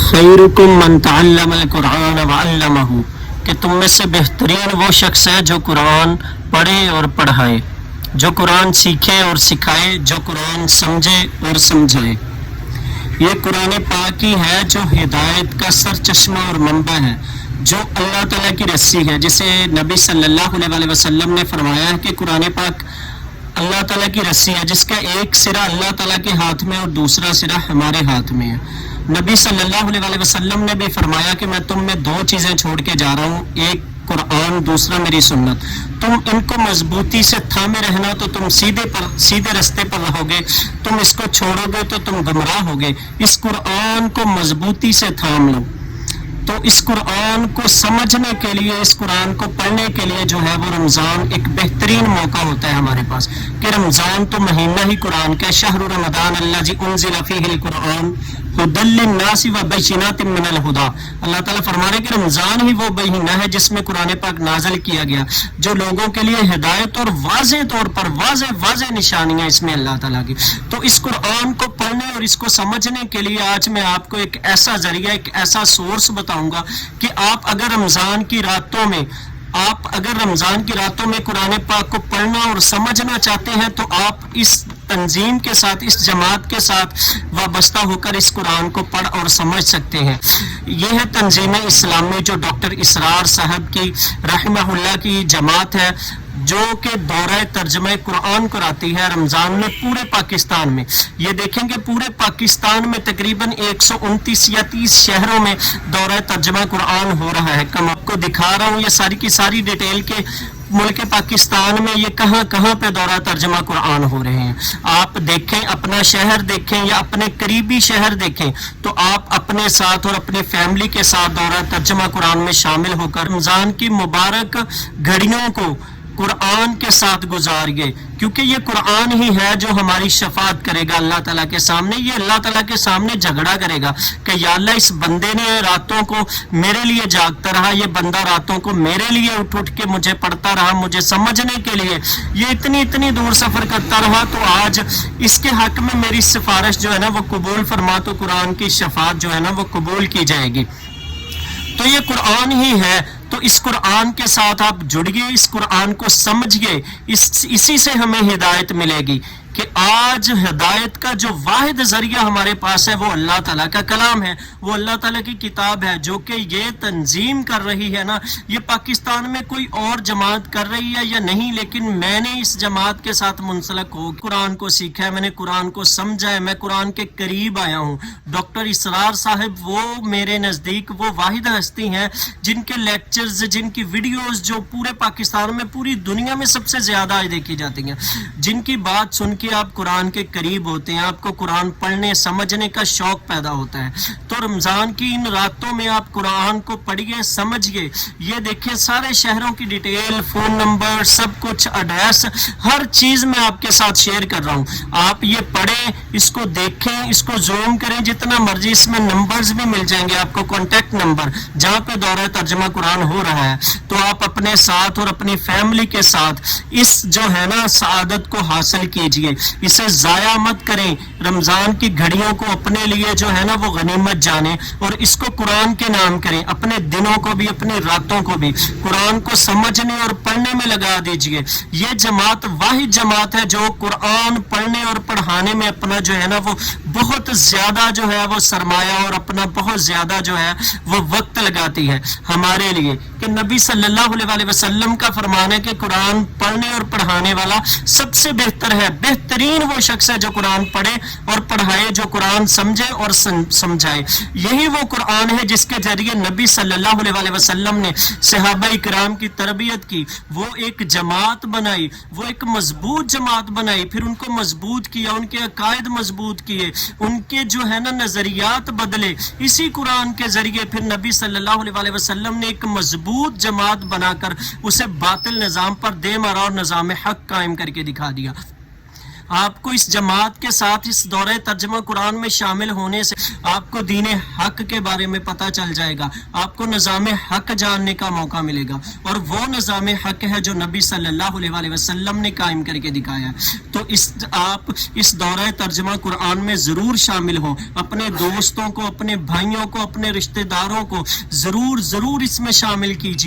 खैरुकुम मन तअल्लमल कुरान व अल्लमहु, कि तुम में से बेहतरीन वो शख्स है जो कुरान पढ़े और पढ़ाए, जो कुरान सीखे और सिखाए, जो कुरान समझे और समझाए। ये कुरान पाक ही है जो हिदायत का सर चश्मा और मंबा है, जो अल्लाह ताला की रस्सी है, जिसे नबी सल्लल्लाहु अलैहि वसल्लम ने फरमाया है कि कुरान पाक अल्लाह ताला की रस्सी है, जिसका एक सिरा अल्लाह ताला के हाथ में और दूसरा सिरा हमारे हाथ में है। नबी सल्लल्लाहु अलैहि वसल्लम ने भी फरमाया कि मैं तुम में दो चीज़ें छोड़ के जा रहा हूँ, एक कुरान, दूसरा मेरी सुन्नत। तुम इनको मजबूती से थामे रहना तो तुम सीधे रास्ते पर रहोगे, तुम इसको छोड़ोगे तो तुम गुमराह होगे। इस कुरान को मजबूती से थाम लो। तो इस कुरान को समझने के लिए, इस कुरान को पढ़ने के लिए जो है वो रमज़ान एक बेहतरीन मौका होता है हमारे पास, कि रमज़ान तो महीना ही कुरान का, शहरु रमज़ान अल्लज़ी उन्ज़िला फ़ीहिल कुरान हुदल लिन्नासि व बय्यिनातिम मिनल हुदा। अल्लाह ताला फरमा रहे हैं कि रमज़ान ही वो महीना है जिसमें कुरान पाक नाज़िल किया गया, जो लोगों के लिए हिदायत और वाज़े तौर पर वाज़े निशानियाँ इसमें अल्लाह ताला की। तो इस कुरान को पढ़ने और इसको समझने के लिए आज मैं आपको एक ऐसा जरिया, एक ऐसा सोर्स बताऊंगा कि आप अगर रमज़ान की रातों में कुरान पाक को पढ़ना और समझना चाहते हैं तो आप इस तंजीम के साथ, इस जमात के साथ वाबस्ता होकर इस कुरान को पढ़ और समझ सकते हैं। यह है तंजीम इस्लामी, जो डॉक्टर इसरार साहब की रहमहुल्लाह की जमात है, जो कि दौरा तर्जमा कुरान कराती है रमज़ान में पूरे पाकिस्तान में। ये देखेंगे पूरे पाकिस्तान में तकरीबन 129 या 30 शहरों में दौरा तर्जमा कुरान हो रहा है। कम आपको दिखा रहा हूँ ये सारी की सारी डिटेल के मुल्क पाकिस्तान में ये कहाँ कहाँ पे दौरा तर्जमा कुरान हो रहे हैं। आप देखें, अपना शहर देखें या अपने करीबी शहर देखें, तो आप अपने साथ और अपनी फैमिली के साथ दौरा तर्जमा कुरान में शामिल होकर रमज़ान की मुबारक घड़ियों को कुरान के साथ गुजारिए, क्योंकि ये कुरान ही है जो हमारी शफात करेगा अल्लाह ताला के सामने। ये अल्लाह ताला के सामने झगड़ा करेगा कि या अल्लाह, इस बंदे ने रातों को मेरे लिए जागता रहा, ये बंदा रातों को मेरे लिए उठ के मुझे पढ़ता रहा, मुझे समझने के लिए ये इतनी दूर सफर करता रहा, तो आज इसके हक में मेरी सिफारिश जो है ना वो कबूल फरमा, तो कुरान की शफात जो है ना वो कबूल की जाएगी। तो ये कुरान ही है, तो इस कुरान के साथ आप जुड़िए, इस कुरान को समझिए, इसी से हमें हिदायत मिलेगी। कि आज हिदायत का जो वाहिद जरिया हमारे पास है वो अल्लाह ताला का कलाम है, वो अल्लाह ताला की किताब है, जो कि ये तंजीम कर रही है ना, ये पाकिस्तान में कोई और जमात कर रही है या नहीं, लेकिन मैंने इस जमात के साथ मुंसलक हो कुरान को सीखा है, मैंने कुरान को समझा है, मैं कुरान के करीब आया हूँ। डॉक्टर इसरार साहब वो मेरे नज़दीक वो वाहिद हस्ती हैं जिनके लेक्चर्स, जिनकी वीडियोस जो पूरे पाकिस्तान में, पूरी दुनिया में सबसे ज्यादा देखी जाती हैं, जिनकी बात सुन के आप कुरान के करीब होते हैं, आपको कुरान पढ़ने समझने का शौक पैदा होता है। तो रमजान की इन रातों में आप कुरान को पढ़िए, समझिए। ये देखिए सारे शहरों की डिटेल, फोन नंबर, सब कुछ, एड्रेस, हर चीज मैं आपके साथ शेयर कर रहा हूँ। आप ये पढ़ें, इसको देखें, इसको जूम करें जितना मर्जी, इसमें नंबर्स भी मिल जाएंगे आपको, कॉन्टेक्ट नंबर, जहाँ पे दौरा तर्जमा कुरान हो रहा है। तो आप अपने साथ और अपनी फैमिली के साथ इस जो है ना सआदत को हासिल कीजिए, इसे जाया मत करें। रमजान की घड़ियों को अपने लिए जो है ना वो गनीमत जाने और इसको कुरान के नाम करें। अपने दिनों को भी, अपनी रातों को भी कुरान को समझने और पढ़ने में लगा दीजिए। ये जमात वाहिद जमात है जो कुरान पढ़ने और पढ़ाने में अपना जो है ना वो बहुत ज्यादा जो है वो सरमाया और अपना बहुत ज्यादा जो है वो वक्त लगाती है हमारे लिए। कि नबी सल्लल्लाहु अलैहि वसल्लम का फरमान है कि कुरान पढ़ने और पढ़ाने वाला सबसे बेहतर है, बेहतरीन वो शख्स है जो कुरान पढ़े और पढ़ाए, जो कुरान समझे और समझाए। यही वो कुरान है जिसके जरिए नबी सल्लल्लाहु अलैहि वसल्लम ने सहाबा इकराम की तरबियत की, वो एक जमात बनाई, वो एक मजबूत जमात बनाई, फिर उनको मजबूत किया, उनके अकायद मजबूत किए, उनके जो है ना नजरियात बदले। इसी कुरान के जरिए फिर नबी सल्लल्लाहु अलैहि वसल्लम ने एक मजबूत जमात बनाकर उसे बातिल निजाम पर दे मारा और निजाम हक कायम करके दिखा दिया। آپ کو اس جماعت کے ساتھ اس دورہ ترجمہ قرآن میں شامل ہونے سے آپ کو دین حق کے بارے میں پتہ چل جائے گا، آپ کو نظام حق جاننے کا موقع ملے گا، اور وہ نظام حق ہے جو نبی صلی اللہ علیہ وآلہ وسلم نے قائم کر کے دکھایا ہے۔ تو آپ اس دورہ ترجمہ قرآن میں ضرور شامل ہوں، اپنے دوستوں کو، اپنے بھائیوں کو، اپنے رشتہ داروں کو ضرور اس میں شامل کیجیے۔